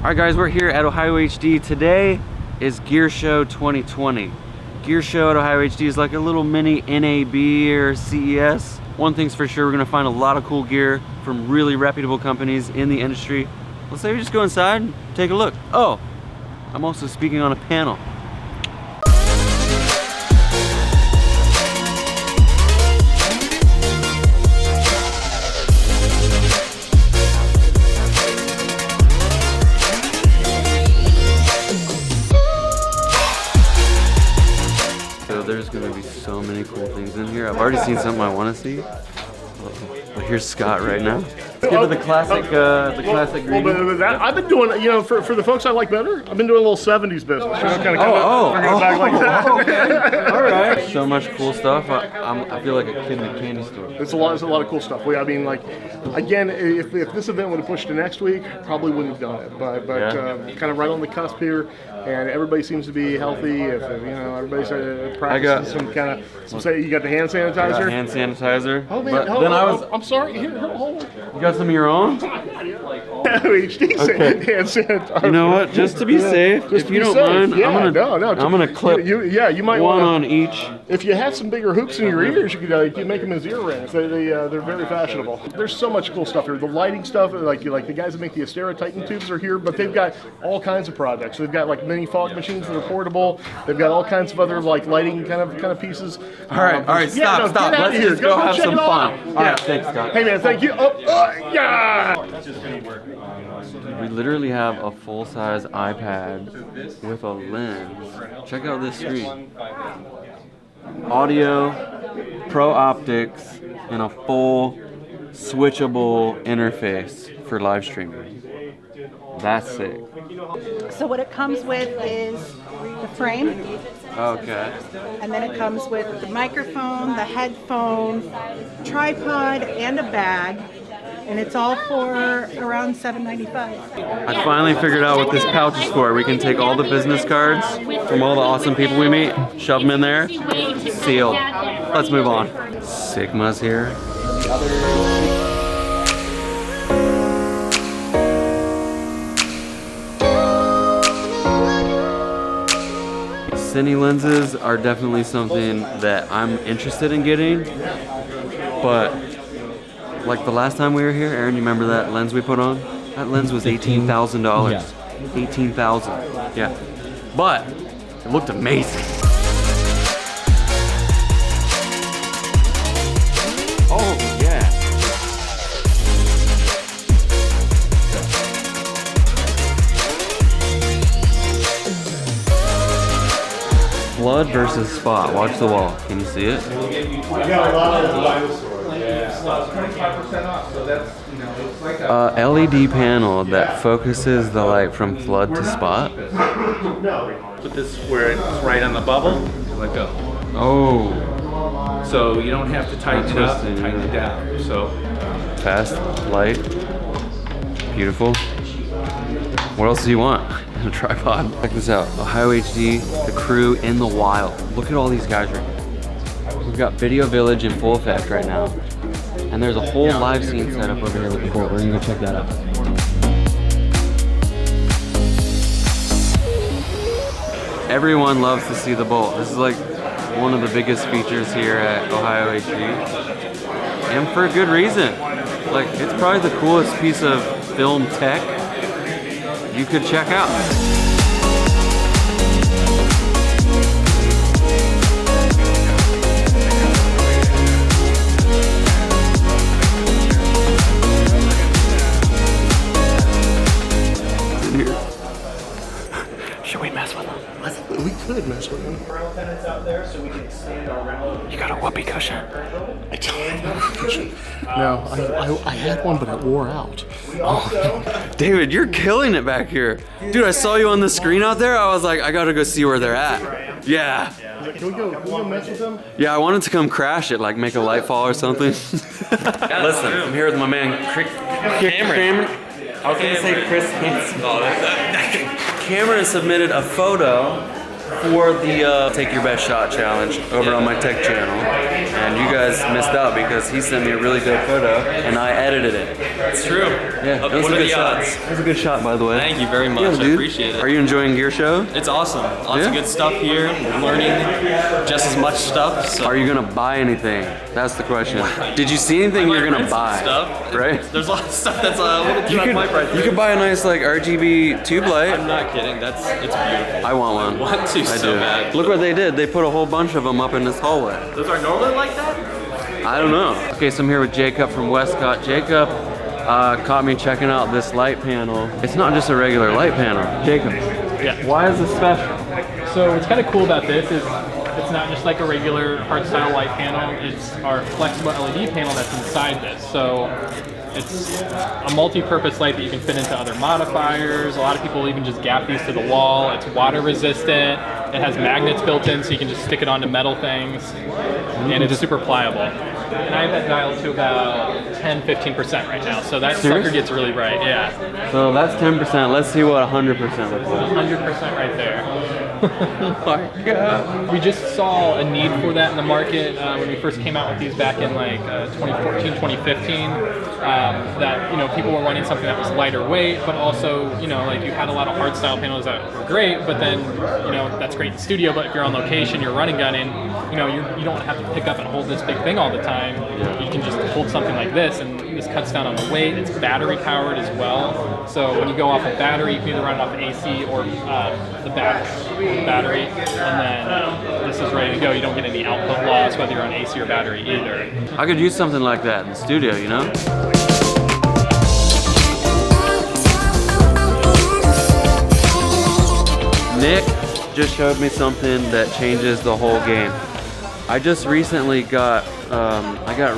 Alright guys, we're here at OhioHD. Today is Gear Show 2020. Gear Show at OhioHD is like a little mini NAB or CES. One thing's for sure, we're gonna find a lot of cool gear from really reputable companies in the industry. Let's say we just go inside and take a look. Oh, I'm also speaking on a panel. There's gonna be so many cool things in here. I've already seen something I want to see. But here's Scott right now. Let's give it the classic greeting. I've been doing, you know, for the folks I like better, I've been doing a little 70s business. You know, kind of bringing it back like that. Okay. All right. So much cool stuff. I feel like a kid in a candy store. It's a lot of cool stuff. I mean, like, again, if this event would have pushed to next week, probably wouldn't have done it. But kind of right on the cusp here, and everybody seems to be healthy. If you know, everybody's practicing some kind of. Say you got the hand sanitizer. I got hand sanitizer. Oh man, I'm sorry. Here, hold on. You got some of your own? OhioHD hand sanitizer. You know what? Just to be safe, if you don't mind, I'm gonna clip. You might one want on each. If you had some bigger hoops in your ears, you could make them as ear rings. They're very fashionable. There's so much cool stuff here. The lighting stuff, like the guys that make the Astera Titan tubes are here, but they've got all kinds of projects. They've got like mini fog machines that are portable. They've got all kinds of other like lighting kind of pieces. All right, stop. Let's just go have some fun. All right, thanks, Scott. Hey man, thank you. Yeah. We literally have a full-size iPad with a lens. Check out this screen. Audio, pro optics, and a full switchable interface for live streaming. That's sick. So what it comes with is the frame. Okay. And then it comes with the microphone, the headphone, tripod, and a bag. And it's all for around $7.95. I finally figured out what this pouch is for. We can take all the business cards from all the awesome people we meet, shove them in there, sealed. Let's move on. Sigma's here. Cine lenses are definitely something that I'm interested in getting, but like the last time we were here, Aaron, you remember that lens we put on? That lens was $18,000. Yeah. $18,000. Yeah. But it looked amazing. Oh yeah. Flood versus spot. Watch the wall. Can you see it? We got a lot of dinosaurs. 25% off, so that's, you know, it's like a LED panel that focuses the light from flood to spot. put this where it's right on the bubble and let go. Oh. So you don't have to tighten it up, Interesting. tighten it down. So Fast, light, beautiful. What else do you want? A tripod. Check this out. OhioHD, the crew in the wild. Look at all these guys right here. We've got Video Village in full effect right now. And there's a whole live scene set up over here with the Bolt. We're gonna go check that out. Everyone loves to see the Bolt. This is like one of the biggest features here at OhioHD. And for a good reason. Like, it's probably the coolest piece of film tech you could check out. Should we mess with them? We could mess with them. You got a whoopee cushion? I don't have a cushion. No, I had one, but it wore out. David, you're killing it back here. Dude, I saw you on the screen out there. I was like, I gotta go see where they're at. Yeah. Can we go mess with them? Yeah, I wanted to come crash it, like make a light fall or something. Listen, I'm here with my man, Cameron. I was gonna say Chris Hansen. Cameron submitted a photo for the Take Your Best Shot challenge over on my tech channel, and you guys missed out because he sent me a really dope photo and I edited it. It's true. Yeah, it was a good shot. It was a good shot, by the way. Thank you very much. Yeah, I dude. appreciate it. Are you enjoying Gear Show? It's awesome. Lots of good stuff here. Learning just as much stuff. So. Are you gonna buy anything? That's the question. Did you see anything you're gonna buy? Stuff. Right? There's a lot of stuff that's a little too much pipe right there. You could buy a nice like RGB tube light. I'm not kidding. It's beautiful. I want one. I want to so bad. Look what they did. They put a whole bunch of them up in this hallway. Those are normally like that? I don't know. Okay, so I'm here with Jacob from Westcott. Jacob caught me checking out this light panel. It's not just a regular light panel. Jacob, why is this special? So what's kind of cool about this is it's not just like a regular hardstyle light panel, it's our flexible LED panel that's inside this. So it's a multi-purpose light that you can fit into other modifiers. A lot of people even just gap these to the wall. It's water resistant. It has magnets built in so you can just stick it onto metal things. And it's super pliable. And I have that dialed to about 10-15% right now. So that sucker gets really bright, yeah. So that's 10%. Let's see what 100% looks like. 100% right there. Oh my God. We just saw a need for that in the market when we first came out with these back in like 2014, 2015. That people were wanting something that was lighter weight, but also like you had a lot of hardstyle panels that were great, but then that's great in the studio. But if you're on location, you're running gunning, you don't have to pick up and hold this big thing all the time. You can just hold something like this, and this cuts down on the weight. It's battery powered as well, so when you go off a battery, you can either run it off AC or the battery, and then this is ready to go. You don't get any output loss whether you're on AC or battery either. I could use something like that in the studio, Nick just showed me something that changes the whole game. I just recently got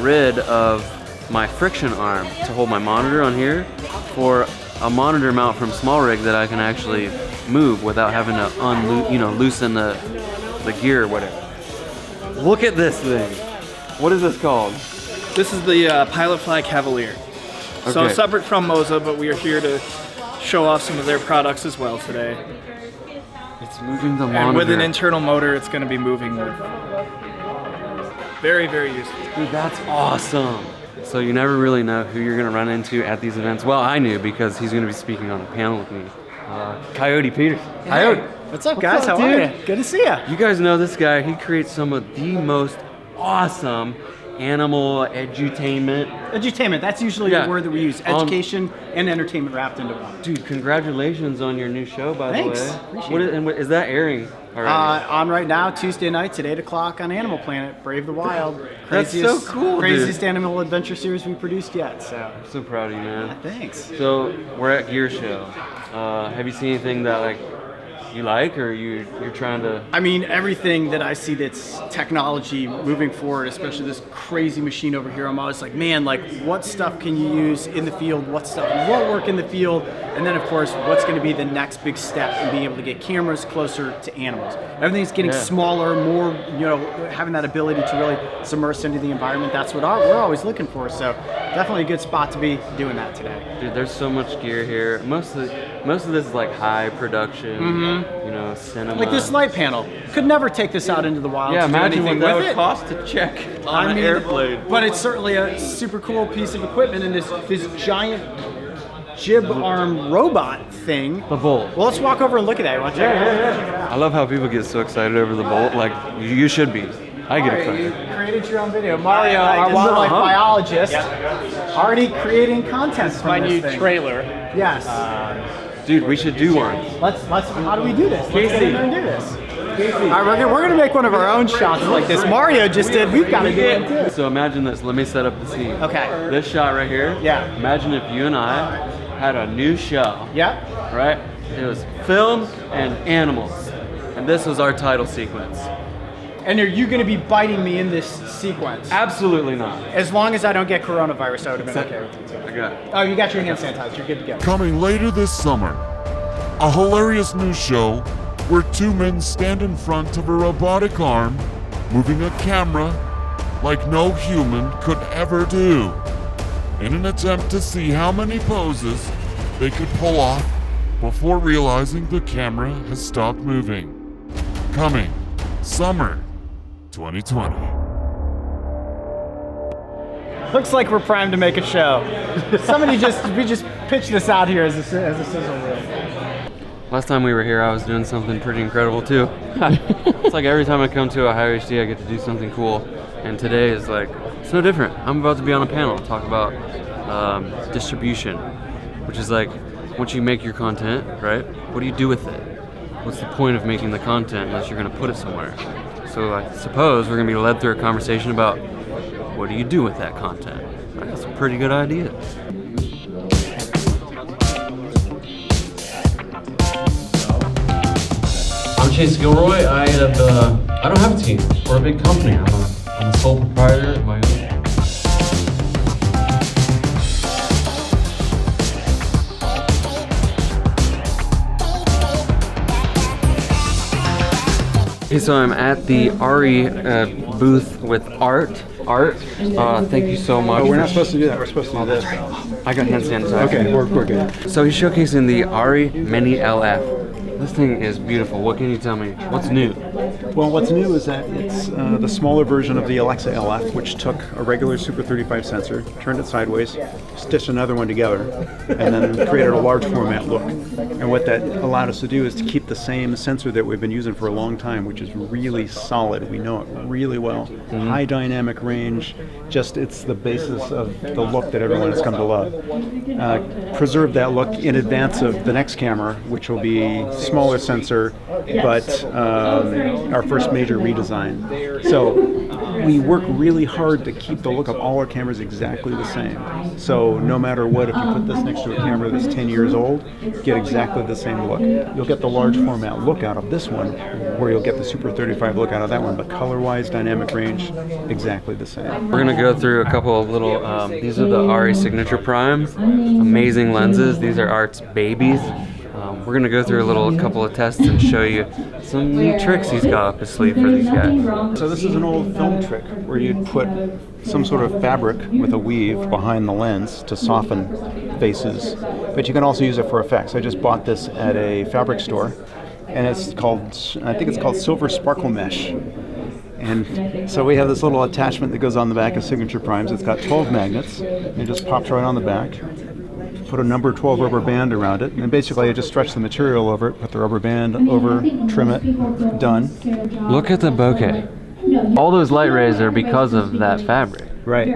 rid of my friction arm to hold my monitor on here for a monitor mount from Small Rig that I can actually move without having to loosen the gear or whatever. Look at this thing. What is this called? This is the Pilot Fly Cavalier. So Okay. separate from Moza, but we are here to show off some of their products as well today. It's moving the monitor. And with an internal motor, it's going to be moving. Very, very useful. Dude, that's awesome. So you never really know who you're gonna run into at these events. Well, I knew because he's gonna be speaking on a panel with me. Coyote Peterson. Coyote. What's up, guys? How are you? Good to see you. You guys know this guy. He creates some of the most awesome animal edutainment. Edutainment, that's usually the word that we use. Education and entertainment wrapped into one. Dude, congratulations on your new show, by Thanks. the way. Appreciate it. Is that airing already? On right now, Tuesday nights at 8 o'clock on Animal Planet, Brave the Wild. That's so cool, Craziest dude. animal adventure series we produced yet. So I'm so proud of you, man. thanks. So we're at Gear Show. Have you seen anything that you like, or you're trying to? I mean, everything that I see that's technology moving forward, especially this crazy machine over here, I'm always like, man, what stuff can you use in the field? What stuff won't work in the field? And then, of course, what's going to be the next big step in being able to get cameras closer to animals? Everything's getting smaller, more, having that ability to really submerge into the environment. That's what we're always looking for. So definitely a good spot to be doing that today. Dude, there's so much gear here. Most of this is like high production, cinema. Like this light panel. Could never take this out into the wild. Yeah, to do imagine what anything that with would it. cost to check on an airplane. But it's certainly a super cool piece of equipment, and this giant jib arm robot thing. The Bolt. Well, let's walk over and look at that. You want to check it out? I love how people get so excited over the Bolt. Like, you should be. I get You excited. created your own video. Mario, our wildlife biologist, already creating content from My this new thing. trailer. Yes. Dude, we should do one. Let's. How do we do this? Let's get in there and do this. All right, we're gonna make one of our own shots like this. Mario just did. We've got to do it too. So imagine this. Let me set up the scene. Okay. This shot right here. Yeah. Imagine if you and I had a new show. Yep. Right? It was film and animals. And this was our title sequence. And are you going to be biting me in this sequence? Absolutely not. As long as I don't get coronavirus, I would have been okay with you too. I got it. Oh, you got your hand sanitizer. You're good to go. Coming later this summer, a hilarious new show where two men stand in front of a robotic arm, moving a camera like no human could ever do, in an attempt to see how many poses they could pull off before realizing the camera has stopped moving. Coming, summer 2020. Looks like we're primed to make a show. We just pitched this out here as a sizzle reel. Last time we were here, I was doing something pretty incredible too. It's like every time I come to OhioHD, I get to do something cool. And today is like, it's no different. I'm about to be on a panel and talk about distribution, which is like, once you make your content, right? What do you do with it? What's the point of making the content unless you're gonna put it somewhere? So I suppose we're gonna be led through a conversation about what do you do with that content? I got some pretty good ideas. I'm Chase Gilroy. I don't have a team or a big company. I'm a sole proprietor of my own. Okay, so I'm at the Arri booth with Art. Art, thank you so much. Oh, we're not supposed to do that. We're supposed to do this. I got hand sanitizer. Okay, we're good. So he's showcasing the Arri Mini LF. This thing is beautiful. What can you tell me? What's new? Well, what's new is that it's the smaller version of the Alexa LF, which took a regular Super 35 sensor, turned it sideways, stitched another one together, and then created a large format look. And what that allowed us to do is to keep the same sensor that we've been using for a long time, which is really solid. We know it really well. Mm-hmm. High dynamic range. Just it's the basis of the look that everyone has come to love. Preserve that look in advance of the next camera, which will be smaller sensor, but our first major redesign. So we work really hard to keep the look of all our cameras exactly the same. So no matter what, if you put this next to a camera that's 10 years old, get exactly the same look. You'll get the large format look out of this one, where you'll get the Super 35 look out of that one, but color-wise, dynamic range, exactly the same. We're gonna go through a couple of little, these are the Arri Signature Primes. Amazing lenses. These are Art's babies. We're gonna go through a couple of tests and show you some new tricks he's got up his sleeve for these guys. So this is an old film trick where you'd put some sort of fabric with a weave behind the lens to soften faces, but you can also use it for effects. I just bought this at a fabric store, and it's called, I think it's called Silver Sparkle Mesh. And so we have this little attachment that goes on the back of Signature Primes. It's got 12 magnets. It just pops right on the back. Put a number 12 rubber band around it, and basically I just stretch the material over it, put the rubber band over, trim it, done. Look at the bokeh. All those light rays are because of that fabric. Right.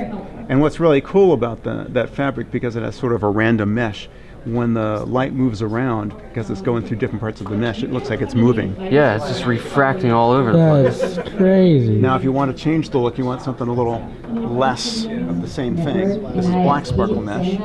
And what's really cool about that fabric, because it has sort of a random mesh, when the light moves around, because it's going through different parts of the mesh, it looks like it's moving. Yeah, it's just refracting all over the place. That's crazy. Now, if you want to change the look, you want something a little less of the same thing. This is black sparkle mesh.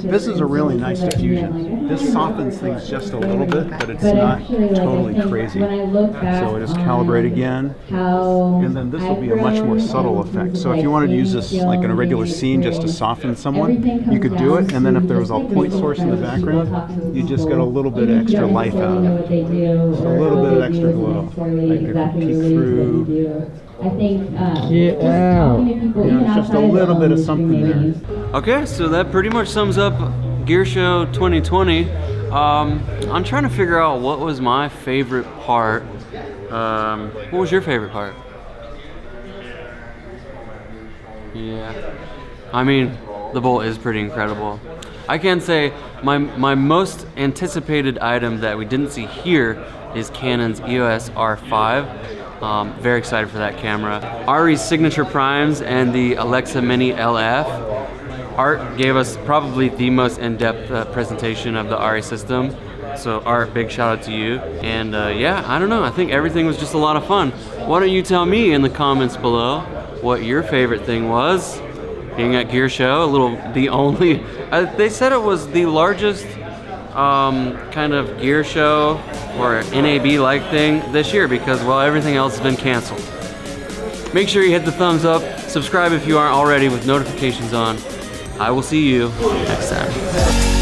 This is a really nice diffusion. This softens things just a little bit, but it's not totally crazy. So I just calibrate again, and then this will be a much more subtle effect. So if you wanted to use this like in a regular scene just to soften someone, you could do it, and then if there was a point source in the background, you just get a little bit of extra life out of it. Just a little bit of extra glow. Like if you peek through. Get out. You know, just a little bit of something there. Okay, so that pretty much sums up Gear Show 2020. I'm trying to figure out what was my favorite part. What was your favorite part? Yeah. I mean, the Bolt is pretty incredible. I can say my most anticipated item that we didn't see here is Canon's EOS R5. Very excited for that camera. Arri's Signature Primes and the Alexa Mini LF. Art gave us probably the most in-depth presentation of the Arri system. So Art, big shout out to you. And yeah, I don't know, I think everything was just a lot of fun. Why don't you tell me in the comments below what your favorite thing was? Being at Gear Show, the only, they said it was the largest kind of gear show or NAB-like thing this year because, well, everything else has been canceled. Make sure you hit the thumbs up, subscribe if you aren't already with notifications on. I will see you next time.